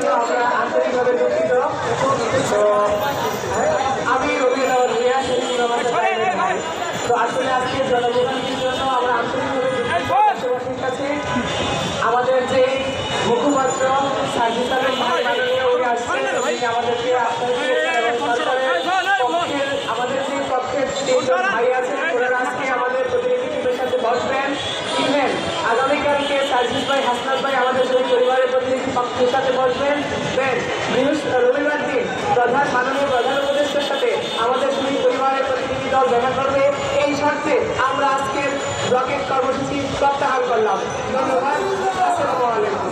জন্য আমরা আন্তরিকভাবে দুঃখিত। তো আমি রবীন্দ্র ভাই, তো আসলে আজকে জনগণের জন্য আমরা আন্তরিকভাবে দেশবাসীর কাছে আমাদের যে মুখপাত্র সার্জিস আলম ভাই মাননীয় উনি আসছেন, উনি আমাদেরকে আমাদের যে পক্ষের তিনজন ভাই আছেন ওনারা আজকে আমাদের প্রতিনিধিদের সাথে বসবেন। ইভেন আগামীকালকে সার্জিস ভাই, হাসনাত ভাই আমাদের দুই পরিবারের প্রতিনিধি পক্ষের সাথে বসবেন। দেন রবিবার দিন মাননীয় প্রধান উপদেষ্টার সাথে আমাদের দুই পরিবারের প্রতিনিধি দল দেখা করবে। এই স্বার্থে আমরা আজকের ব্লকের কর্মসূচি প্রত্যাহার করলাম। ধন্যবাদ। আসসালামু আলাইকুম।